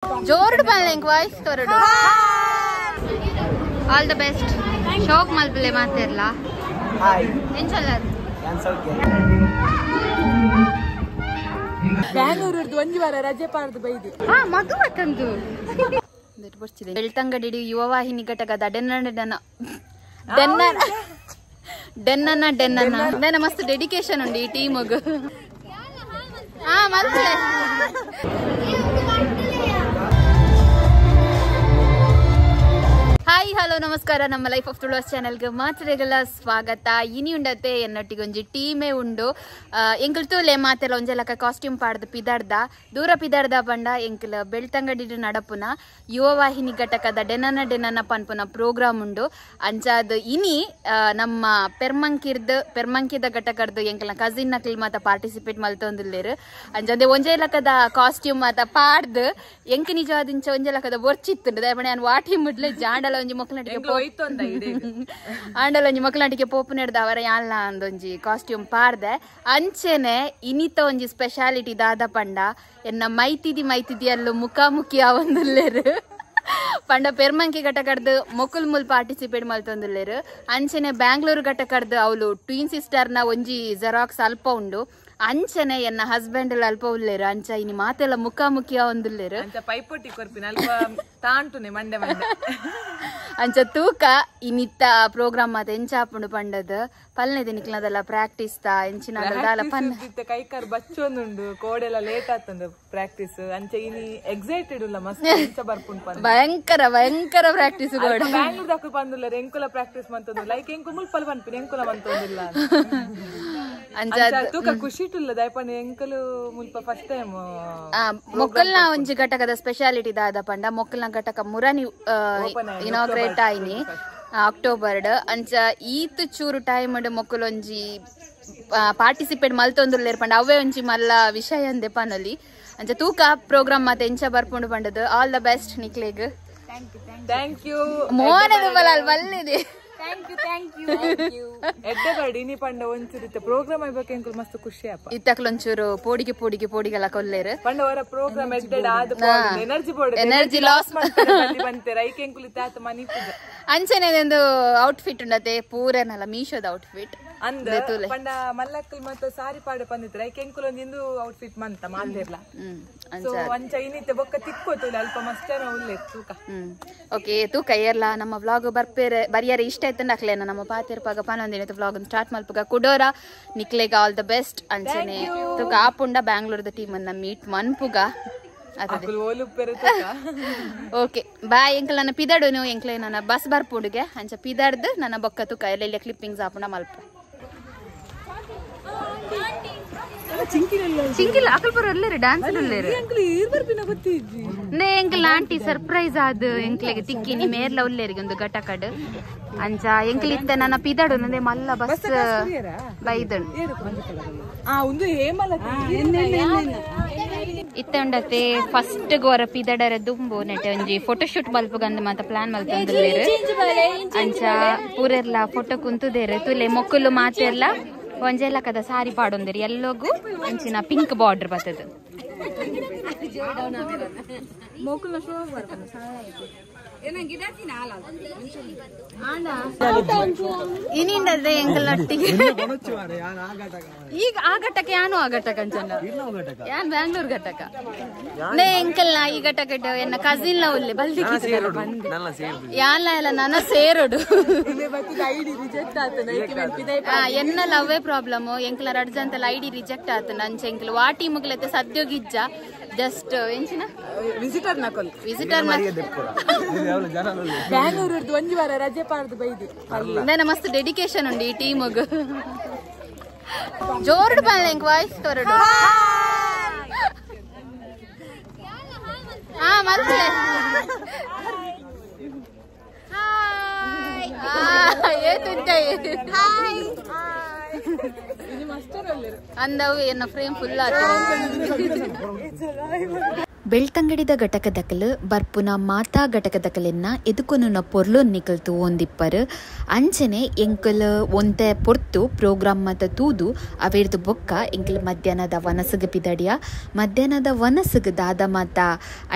Joad ಬನ್ಲೆಂಗ್ voice ತೊರಡು all the best ಶೋಕ್ ಮಲ್ಪಲೆ ಮಾತಿರ್ಲ ಎಂಚಲ್ಲರ್ ಬ್ಯಾಂಗ್ಳೂರ್ದು ಒಂದು ವಾರ ರಜೆ ಪಾರ್ದು ಬೈದಿ ಮಗು ಮತ್ತೊಂದು ಬರ್ತಿದೆ ಬೆಳ್ತಂಗಡಿ ಯುವವಾಹಿನಿ ಘಟಕದ ಡೆನ್ನನ ಮಸ್ತ್ ಡೆಡಿಕೇಶನ್ ಉಂಡು ಈ ಟೀಮಗ್ ಮಲ್ಪಲೆ ಹಾಯ್ ಹಲೋ ನಮಸ್ಕಾರ ನಮ್ಮ ಲೈಫ್ ಆಫ್ ತುಳಸ್ ಚಾನೆಲ್ಗೆ ಮಾತ್ರೆಗಳ ಸ್ವಾಗತ ಇನಿ ಉಂಡತೆ ಎನ್ನೊಟ್ಟಿಗೆ ಒಂಜಿ ಟೀಮೇ ಉಂಡು ಎಂಕಲ್ ತೂಲೆ ಮಾತೆಲ್ಲ ಒಂಜೆಲಕ ಕಾಸ್ಟ್ಯೂಮ್ ಪಾಡ್ದು ಪಿದಾಡ್ದ ದೂರ ಪಿದಾಡ್ದ ಪಂಡ ಎಂಕಲ್ ಬೆಳ್ತಂಗಡಿ ನಡಪುನ ಯುವವಾಹಿನಿ ಘಟಕದ ಡೆನನ ಪನ್ಪುನ ಪ್ರೋಗ್ರಾಮ್ ಉಂಡು ಅಂಚಾದ್ ಇನಿ ನಮ್ಮ ಪೆರ್ಮಂಕಿದ ಘಟಕರ್ದು ಎಂಕಲ್ನ ಕಸಿನ್ ನಕ್ಲಿ ಮಾತ ಪಾರ್ಟಿಸಿಪೇಟ್ ಮಲ್ತೊಂದುಲ್ಲೇರು ಅಂಚದೆ ಒಂಜೆಲಕದ ಕಾಸ್ಟ್ಯೂಮ್ ಮಾತ ಪಾಡ್ದು ಎಂಕ್ ನಿಜವಾದಿಂಚ ಒಂಜೆಲಕದ ಬೊರ್ಚಿತ್ತುಂಡು ದಯಪಣೆ ನಾನು ವಾಟಿ ಮುಡ್ಲೆ ಜಾಂಡಲ ಒಂಜಿ ಆಂಡಲ ಒಂಜಿ ಮಕ್ಕಳಾಟಿಗೆ ಪೋಪು ನೆಡ್ದ ಅವರ ಯಾನ್ಲ ಅಂದೊಂಜಿ ಕಾಸ್ಟ್ಯೂಮ್ ಪಾರ್ದೆ ಅಂಚೆನೆ ಇನಿತ ಒಂಜಿ ಸ್ಪೆಷಾಲಿಟಿ ದಾದ ಪಂಡ ಎನ್ನ ಮೈತಿದಿ ಅಲ್ಲೂ ಮುಖಾಮುಖಿ ಆವೊಂದುಲ್ಲೇರು ಪಂಡ ಪೆರ್ಮಂಕಿ ಘಟಕರ್ದು ಮೊಕುಲ್ ಪಾರ್ಟಿಸಿಪೇಟ್ ಮಲ್ತೊಂದುಲ್ಲೇರು ಅಂಚೆನೆ ಬ್ಯಾಂಗ್ಳೂರು ಘಟಕರ್ದು ಅವಳು ಟ್ವಿನ್ ಸಿಸ್ಟರ್ನ ಒಂಜಿ ಜೆರಾಕ್ಸ್ ಅಲ್ಪ ಉಂಡು ಅಂಚನೆ ಎನ್ನ ಹಸ್ಬೆಂಡ್ ಅಲ್ಪ ಉಲ್ಲೇರು ಅಂಚ ಇನಿ ಮಾತೆಲ್ಲ ಮುಖಾಮುಖಿ ಆವೊಂದುಲ್ಲೇರು ಪೈಪೋಟಿ ಕೊರ್ಪಿನ ಅಲ್ಪ ತಾಂಟುನೆ ಮಂಡೆ ಅಂಚ ತೂಕ ಇನಿತ್ತ ಪ್ರೋಗ್ರಾಮ್ ಮಾತ ಎಂಚಾಪುಂಡು ಪಂಡದ್ ಪಲ್ನೆ ದಿನಿಕ್ಲದಲ್ಲ ಪ್ರಾಕ್ಟೀಸ್ ತಾ ಎಂಚಿನ ಕೈಕಾರ್ ಬಚ್ಚೊಂದುಂಡು ಕೋಡೆಲ್ಲ ಲೇಟ್ ಆತಂದು ಪ್ರಾಕ್ಟೀಸ್ ಅಂಚ ಇನಿ ಎಕ್ಸೈಟೆಡ್ ಉಲ್ಲ ಮಸ್ತ್ ಬರ್ಪುಂಡು ಭಯಂಕರ ಪ್ರಾಕ್ಟೀಸ್ ಬ್ಯಾಂಗ್ಳೂರ್ ದಾಕು ಬಂದುಲ್ಲ ಎಂಕುಲ ಪ್ರಾಕ್ಟೀಸ್ ಮಂತಂದು ಲೈಕ್ ಎಂಕು ಮುಲ್ಪಲ್ ಪನ್ಪಿನ ಎಂಕುಲ ಮಂತೊಂದಿಲ್ಲ ಅಂಚ ತೂಕ ಖುಷಿ ಇಟ್ಟುಲ್ಲ ದಯಪಂಡ ಎಂಕಲು ಮುಲ್ಪ ಫಸ್ಟ್ ಟೈಮ್ ಮೊಕ್ಕಲ್ನ ಒಂಜಿ ಘಟಕದ ಸ್ಪೆಷಾಲಿಟಿ ದಾದ ಪಂಡ ಮೊಕ್ಕಲ್ನ ಘಟಕ ಮುರನಿ ಇನಾಗ್ರೇಟ್ ಆಯ್ನಿ ಅಕ್ಟೋಬರ್ಡ್ ಅಂಚ ಈತ್ ಚೂರು ಟೈಮ್ ಮೊಕ್ಕಲ್ ಒಂಜಿ ಪಾರ್ಟಿಸಿಪೇಟ್ ಮಲ್ತೊಂದುಲ್ಲೇರ್ ಪಂಡ ಅವೇ ಒಂಜಿ ಮಲ್ಲ ವಿಷಯ ಅಂದೆ ಪನಲ್ಲಿ ಅಂಚ ತೂಕ ಪ್ರೋಗ್ರಾಮ್ ಮಾತ ಎಂಚ ಬರ್ಪುಂಡು ಪಂಡದು ಆಲ್ ದ ಬೆಸ್ಟ್ ನಿಕ್ಲೆಗ್ ಥ್ಯಾಂಕ್ ಯು ಮೋನೆ ಬಲ್ಲಿದೆ ಇನಿ ಪಂಡ ಒಂಚೂರು ಪ್ರೋಗ್ರಾಮ್ ಆಗ್ಬೇಕು ಎಂಕುಲು ಮಸ್ತ್ ಖುಷಿ ಅಪ್ಪ ಇತ್ತಕ್ಲೊಂಚೂರು ಪೋಡಿಗೆಲ್ಲ ಕೊಲ್ಲೇರು ಪಂಡ ಅವರ ಪ್ರೋಗ್ರಾಮ್ ಎಡ್ಡೆಡ್ ಆದ ಎನರ್ಜಿ ಲಾಸ್ ಬಂತೆ ರೈಕ್ ಎಂಕುಲು ತಾತ ಮನಿ ಅಂಚನೆ ಒಂದು ಔಟ್ಫಿಟ್ ಉಂಡತೆ ಪೂರನಲ್ಲ ಮೀಶೋದ ಔಟ್ಫಿಟ್ ಅಂದ ಪಂಡ ಮಲ್ಲಕ್ಕಲ್ ಮತ್ತೆ ಸಾರಿ ಪಾಡೆ ಬಂದಿತ್ತು ರೈಕ್ ಎಂಕುಲು ಒಂದು ಇಂದು ಔಟ್ಫಿಟ್ ಮಂತ ಮಾಲ್ದಿರ್ಲ ಸೊ ಅಂಚ ಇನಿತ್ತೆ ಬೊಕ್ಕ ತಿಕ್ಕೋತು ಅಲ್ಪ ಮಸ್ತ್ ಉಲ್ಲೆ ತೂಕ ಓಕೆ ತೂಕ ಏರ್ಲ ನಮ್ಮ ವ್ಲಾಗ್ ಬರಿಯಾರೆ ಇಷ್ಟ ಆಯ್ತು ಹಾಕ್ಲೇನ ನಮ್ಮ ಪಾತಿರ್ಪಾಗ ಪನೊಂದಿನ ವ್ಲಾಗ್ ಸ್ಟಾರ್ಟ್ ಮಲ್ಪಗ ಕುಡೋರ ನಿಕ್ಲೆಗ ಆಲ್ ದ ಬೆಸ್ಟ್ ಅಂಚನೆ ತೂಕ ಆಪುಂಡ ಬ್ಯಾಂಗ್ಳೂರ್ದ ಟೀಮ್ ಅನ್ನ ಮೀಟ್ ಮನ್ಪುಗ ಓಕೆ ಬಾಯ್ ಎಂಕಲ್ ನನ್ನ ಪಿದಾಡು ಎಂಕ್ಲೆ ನನ್ನ ಬಸ್ ಬರ್ಪುಡುಗೆ ಅಂಚ ಪಿದಾಡ್ದು ನನ್ನ ಬೊಕ್ಕ ತೂಕ ಎಲ್ಲ ಕ್ಲಿಪ್ಪಿಂಗ್ಸ್ ಆಪುಂಡ ಮಲ್ಪ ಚಿಂಕಿಲ್ಲ ಅಕಲ್ಪುರ ಒಳ್ಳೆರು ಡ್ಯಾನ್ಸ್ ಒಳ್ಳೆರು ಎಂಕಲ್ ಆಂಟಿ ಸರ್ಪ್ರೈಸ್ ಆದ್ ಎಂಕ್ಲೆಗೆ ತಿಕ್ಕಿನಿ ಮೇರ್ಲ ಒಳ್ಳೆರಿಗೆ ಒಂದು ಘಟಕಡ್ ಅಂಚ ಎಂಕಲ್ ಇತ್ತ ನನ್ನ ಪಿದಾಡು ನಂದೆ ಮಲ್ಲ ಬಸ್ ಬೈದಳು ಇತ್ತ ಉಂಡತೆ ಫಸ್ಟ್ ಗೋರ ಪಿದಡರ ದುಂಬು ನೆಟ್ಟೆ ಒಂಜಿ ಫೋಟೋಶೂಟ್ ಮಲ್ಪಗಂದು ಮಾತ ಪ್ಲಾನ್ ಮಲ್ತೊಂದುಲ್ಲೇರು ಅಂಚ ಪೂರೆರ್ಲ ಫೋಟೋ ಕುಂತುದೇರು ತುಲೆ ಮೊಕ್ಕಲು ಮಾತೆರ್ಲ ಒಂಜೆಲಕದ ಸಾರಿ ಪಾಡೊಂದಿರಿ ಎಲ್ಲೋಗು ಅಂಚಿನ ಪಿಂಕ್ ಬಾರ್ಡರ್ ಬರ್ತದ ಇನಿಂಡದೆ ಎಂಕಲೊಟ್ಟಿಗೆ ಈಗ ಆ ಘಟಕ ಯಾನು ಆ ಘಟಕ ಅಂಚನ ಯಾನ್ ಬ್ಯಾಂಗ್ಳೂರ್ ಘಟಕ ನೇ ಎಂಕಲ್ನ ಈ ಘಟಕ ಎನ್ನ ಕಸಿನ್ ಉಲ್ಲೆ ಬಲ್ದಿ ಯಾನ್ಲ ಎಲ್ಲ ನನ್ನ ಸೇರೋಡು ಎನ್ನ ಲವ್ವೇ ಪ್ರಾಬ್ಲಮ್ ಎಂಕಲ ರಡ್ಜಂತಲ್ಲ ಐಡಿ ರಿಜೆಕ್ಟ್ ಆತನ ಅಂಚೆ ಎಂಕಲ್ ವಾಟಿ ಮುಗ್ಲತ್ತೆ ಸದ್ಯೋಗಿಜ್ಜ ಜಸ್ಟ್ ಎಂಚಿನ ವಿಸಿಟರ್ ಬ್ಯಾಂಗ್ಳೂರ್ದು ಒಂದು ವಾರ ರಜೆ ಪಾರ್ದು ಬೈದಿ ನನ್ನ ಮಸ್ತ್ ಡೆಡಿಕೇಶನ್ ಉಂಡು ಈ ಟೀಮಗ್ ಜೋರ್ಡ್ ಬನ್ಲೆಂಗ್ ವಾಯ್ಸ್ ತೊರಡು ಮಲ್ಪಲೆ ಅಂದವು ಎನ್ನ ಫ್ರೇಮ್ ಫುಲ್ ಬೆಳ್ತಂಗಡಿದ ಘಟಕದಕಲು ಬರ್ಪುನ ಮಾತಾ ಘಟಕದಕಲೆನ್ನ ಎದುಕೊನುನ ಪೊರ್ಲು ನಿಕಲ್ತು ಒಂದಿಪ್ಪರು ಅಂಚನೆ ಎಂಕಲ್ ಒಂತೆ ಪೊರ್ತು ಪ್ರೋಗ್ರಾಮ್ ಮತ ತೂದು ಅವೇರ್ದು ಬೊಕ್ಕ ಎಂಕಲ್ ಮಧ್ಯಾಹ್ನದ ವನಸಗ ಪಿದಡಿಯ ಮಧ್ಯಾಹ್ನದ ವನಸಗ ದಾದ ಮಾತ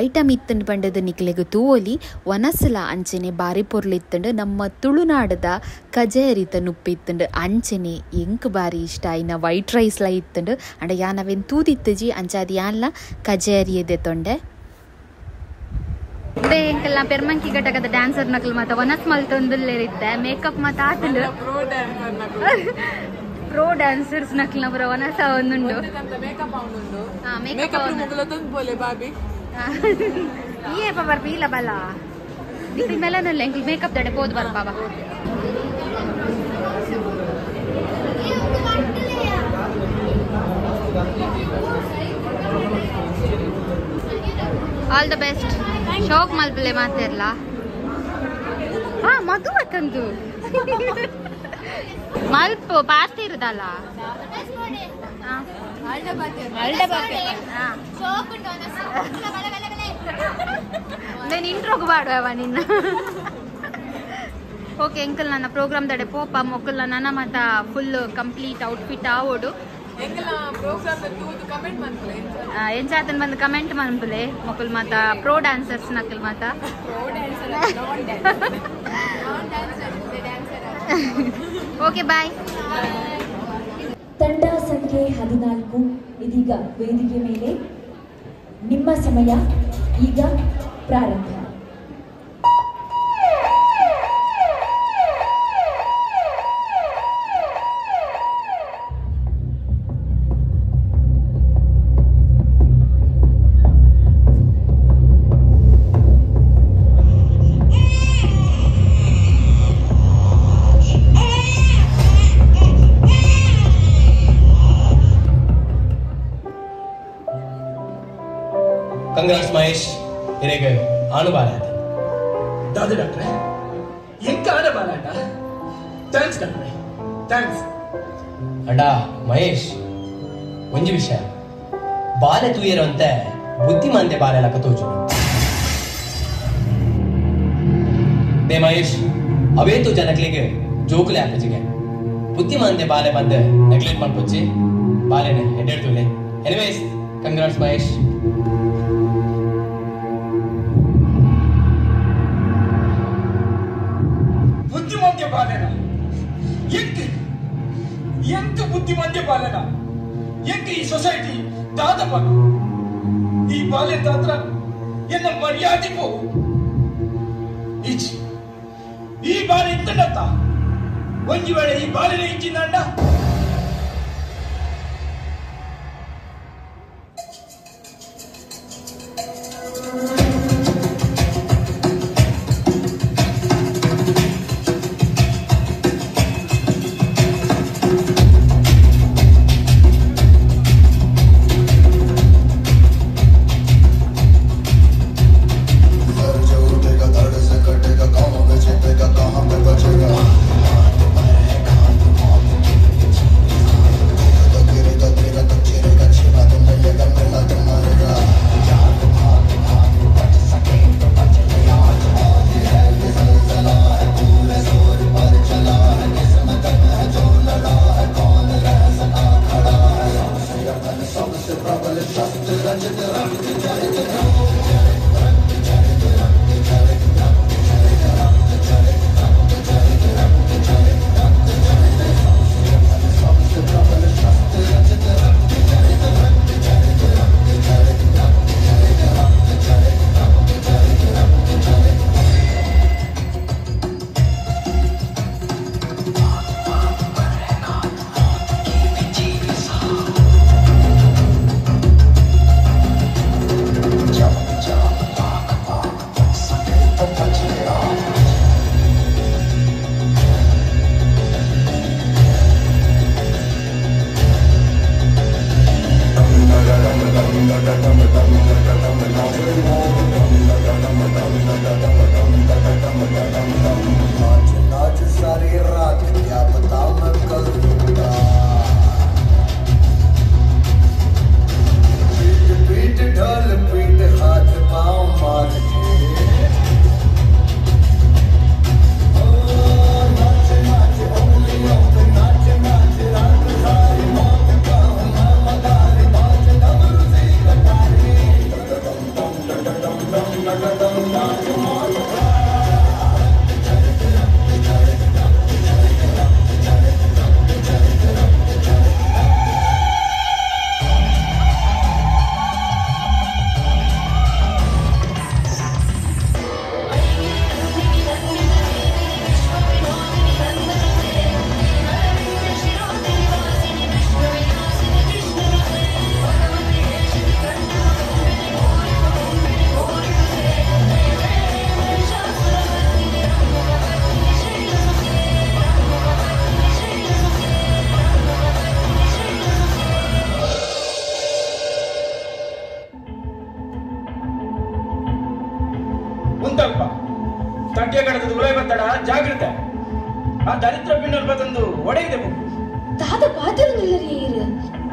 ಐಟಮ್ ಇತ್ತಂಡು ಪಂಡದ ನಿಕ್ಲೆಗ್ ತೂವಲಿ ವನಸಲ ಅಂಚನೆ ಬಾರಿ ಪೊರ್ಲು ಇತ್ತಂಡು ನಮ್ಮ ತುಳುನಾಡದ ಕಜೇರಿತ ನುಪ್ಪು ಇತ್ತಂಡು ಅಂಚನೆ ಎಂಕ್ ಬಾರಿ ಇಷ್ಟ ಇನ್ನ ವೈಟ್ ರೈಸ್ಲ ಇತ್ತಂಡು ಅಂಡ ಯಾನವೆನ್ ತೂದಿತ್ತಜಿ ಅಂಚಾದ ಯಾನ್ಲ ಕಜೇರಿಯದೆ ತೊಂಡೆ ಎಂಕಲ್ನ ಪೆರ್ಮಂಕಿ ಘಟಕದ ಡ್ಯಾನ್ಸರ್ ನಕಲ್ ಮಾತ ವನಸ್ ಮಲ್ತೊಂದುಲ್ಲೇರಿತ್ತೆ ಮೇಕಪ್ ಮಾತ ಆತಲು ಪ್ರೋ ಡ್ಯಾನ್ಸರ್ಸ್ ನಕಲ್ನ ಪುರ ವನಸ ಒಂದುಂಡು ಈ ಬರ್ಪ ಇಲ್ಲ ಬಲ ಡಿಗ್ರಿ ಮೇಲನಲ್ಲ ಎಂಕಲ್ ಮೇಕಪ್ ದಡೆ ಪೋದು ಬರ್ಪಾವ ಆಲ್ ದ ಬೆಸ್ಟ್ ಶೋಕ್ ಮಲ್ಪಲೆ ಮಾತಿರ್ಲ ಹಾ ಮಗು ಅತ್ತಂದು ಮಲ್ಪು ಪಾಸ್ತಿ ಇರುದಲ್ಲ నేను ఇంట్రోకి పాడవా నిన్న ఓకే ఎంకల్ ನನ್ನ ಪ್ರೋಗ್ರಾಮ್ ದಡೆ ಪೋಪ ಮೊಕ್ಕಲ್ ನನ್ನ ಮತ ಫುಲ್ ಕಂಪ್ಲೀಟ್ ಔಟ್ಫಿಟ್ ಆವೋಡು ಎಂಚಾತನ್ ಬಂದು ಕಮೆಂಟ್ ಮನ್ಪುಲೆ ಮೊಕ್ಕಲ್ ಮಾತ ಪ್ರೋ ಡ್ಯಾನ್ಸರ್ಸ್ ನಕಲ್ ಮಾತ ಓಕೆ ಬಾಯ್. ತಂಡ ಸಂಖ್ಯೆ 14 ಇದೀಗ ವೇದಿಕೆ ಮೇಲೆ. ನಿಮ್ಮ ಸಮಯ ಈಗ ಪ್ರಾರಂಭ. कंग्रेस महेश इरेग आने वाला है दादा डॉक्टर इनका आने वाला है थैंक्स डॉक्टर थैंक्स अंडा महेश ಒಂಜಿ ವಿಷಯ ಬಾಲೆ ತೂಯರಂತೆ ಬುದ್ಧಿಮಾಂದ್ಯ ಬಾಲೆ ಲಕ ತೋಜುನು ಬೇ ಮಹೇಶ್ ಅವೇತು ಜನಕ್ಲಿಗೆ ಜೋಕುಲೆ ಆಪಜಿಗೆ ಬುದ್ಧಿಮಾಂದ್ಯ ಬಾಲೆ ಬಂದೆ ನೆಗ್ಲೆಕ್ಟ್ ಮಾಡ್ಕೊಚ್ಚಿ ಬಾಲೆನೆ ಹೆಡ್ಡೆಡ್ತುಲೆ ಎನಿವೇಸ್ ಕಂಗ್ರಾಟ್ಸ್ ಮಹೇಶ್. ಬುದ್ಧಿಮಾಂದ್ಯ ಬಾಲೆನ ಎಂತ ಬುದ್ಧಿಮಾಂದ್ಯ ಬಾಲೆನ ಎಂತ ಈ ಸೊಸೈಟಿ ದಾದಪ್ಪ ಈ ಬಾಲ್ಯ ಹತ್ರ ಎನ್ನ ಮರ್ಯಾದೆ ಪೋ ಈ ಬಾಲೆ ಇಂತಂಡತ್ತ ಒಂಜಿ ವೇಳೆ ಈ ಬಾಲಿನ ಇಂಚಿಂದ ಉಂಟಪ್ಪ ತಟ್ಟೆ ಕಡದ ಉಳೈ ಬತ್ತಡ ಜಾಗೃತ ಆ ದರಿದ್ರ ಪಿನ್ನಲ್ ಬತಂದು ಒಡೆಗಿದೆ ದಾದ ಪಾತ್ರನಿಲ್ಲರಿ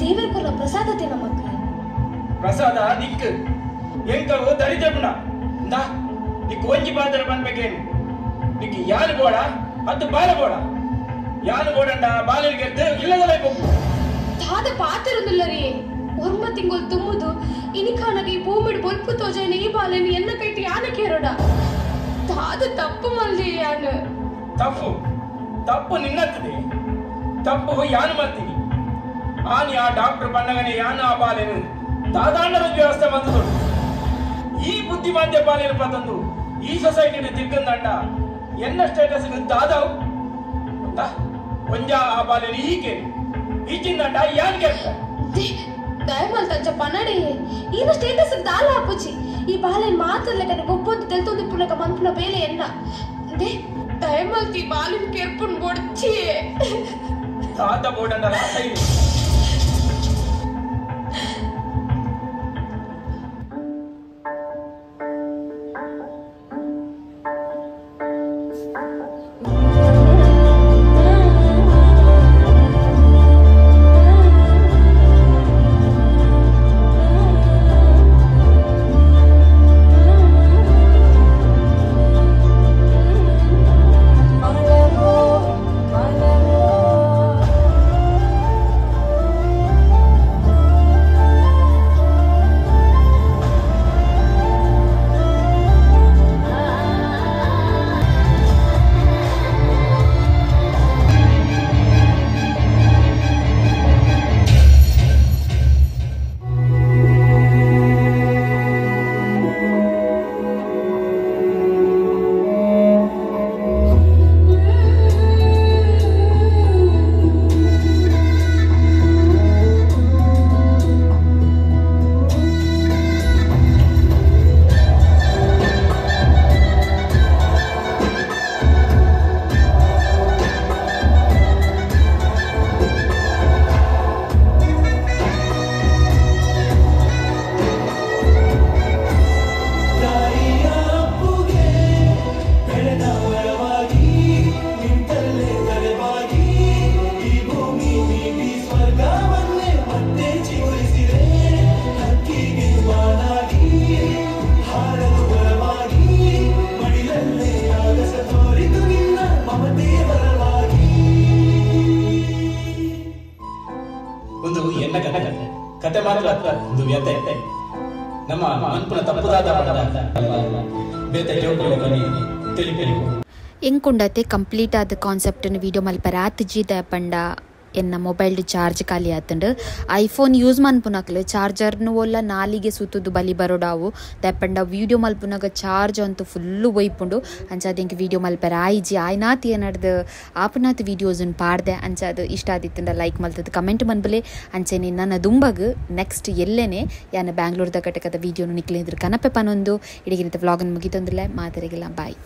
ದೇವರ ಪ್ರಸಾದತೆ ನಮಕ್ ಪ್ರಸಾದ ನಿಕ್ ಎಂಕವು ದರಿದ್ರ ಪುಣ ಇಂದ ನಿಕ್ ಒಂಜಿ ಪಾತ್ರ ಬನ್ಬೇಕೇನು ನಿಕ್ ಯಾರು ಬೋಡ ಅದು ಬಾಲ ಬೋಡ ಯಾರು ಬೋಡಂಡ ಬಾಲರಿಗೆ ಇಲ್ಲದಲ್ಲ ದಾದ ಪಾತ್ರನಿಲ್ಲರಿ ಒರ್ಮ ತಿಂಗಳು ತುಂಬುದು ಇನಿಖಾನಗೆ ಈ ಭೂಮಿಡ್ ಬೊಲ್ಪು ತೋಜನೆ ಈ ಬಾಲೆನಿ ಎನ್ನ ಕೈಟಿ ಯಾನ ಕೇರೋಡ ದಾದ ತಪ್ಪು ಮಲ್ದಿ ಯಾನ ತಪ್ಪು ನಿನ್ನತ್ತದೆ ತಪ್ಪು ಯಾನು ಮಾಡ್ತೀನಿ ಆನಿ ಆ ಡಾಕ್ಟರ್ ಬಣ್ಣಗನೆ ಯಾನ ಆ ಬಾಲೆನು ದಾದಾಂಡದ ವ್ಯವಸ್ಥೆ ಬಂದದು ಈ ಬುದ್ಧಿಮಾಂದ್ಯ ಬಾಲೆನು ಪತಂದು ಈ ಸೊಸೈಟಿ ತಿರ್ಕಂದಂಡ ಎನ್ನ ಸ್ಟೇಟಸ್ ದಾದಾವು ಒಂಜ ಆ ಬಾಲೆನು ಹೀಗೆ ಈಚಿಂದಂಡ ಯಾನ್ ಕೇಳ್ತ ದಯಮಾಲ್ ತಂಚ ಪನ್ನಡಿ ಈನ ಸ್ಟೇಟಸ್ ದಾಲ ಹಾಪುಚಿ ಈ ಬಾಲೆ ಮಾತ್ರಲ್ಲಕನೆ ಗೊಬ್ಬೊಂದು ತೆಲ್ತೊಂದು ಪುನಕ ಮನ್ಪುನ ಬೇಲೆ ಎನ್ನ ದೇ ದಯಮಾಲ್ ತಿ ಬಾಲಿನ ಕೆರ್ಪುನ್ ಬೊಡ್ಚಿ ದಾದ ಬೋಡಂಡ ಸೈ ಕತೆ ಮಾತ್ರ ಒಂದು ವ್ಯತೆ ನಮ್ಮ ಮನ್ಪುನ ತಪ್ಪುದಾದ ಬೇತೆ ಜೋಕುಲೆ ಬನ್ನಿ ತಿಳಿಪೆಲಿ ಎಂಕುಂಡತೆ ಕಂಪ್ಲೀಟ್ ಆದ ಕಾನ್ಸೆಪ್ಟ್ ವಿಡಿಯೋ ಮಲ್ಪ ರಾತ್ಜಿದ ಪಂಡ ಎನ್ನ ಮೊಬೈಲ್ ಚಾರ್ಜ್ ಖಾಲಿ ಆತಂಡು ಐಫೋನ್ ಯೂಸ್ ಮನ್ಪುನಕ್ಲೆ ಚಾರ್ಜರ್ನು ಒಲ್ಲ ನಾಲಿಗೆ ಸುತ್ತುದು ಬಲಿ ಬರೋಡಾವು ದಪ್ಪಂಡ ವಿಡಿಯೋ ಮಲ್ಪುನಾಗ ಚಾರ್ಜ್ ಅಂತೂ ಫುಲ್ಲು ಒಯ್ಪುಂಡು ಅಂಚಾದ ಎಂಕ್ ವಿಡಿಯೋ ಮಲ್ಪರ ಆಯ್ಜಿ ಆಯ್ನಾತಿ ಏನಡ್ದು ಆಪನಾತ್ ವಿಡಿಯೋಸನ್ನು ಪಾಡ್ದೆ ಅಂಚಾದ ಇಷ್ಟ ಆದಿತ್ತಂಡ ಲೈಕ್ ಮಲ್ತದ ಕಮೆಂಟ್ ಮನ್ಬಲೆ ಅಂಚೆನೆ ನನ್ನ ದುಂಬಗ್ ನೆಕ್ಸ್ಟ್ ಎಲ್ಲೇನೆ ಯಾನ ಬ್ಯಾಂಗ್ಳೂರ್ದ ಘಟಕದ ವಿಡಿಯೋನು ನಿಕ್ಲಿದ್ರು ಕನಪೆ ಪನೊಂದು ಇಡಗಿನತ ವ್ಲಾಗನ್ನು ಮುಗಿತೊಂದಿಲ್ಲ ಮಾತರಿಗೆಲ್ಲ ಬಾಯ್.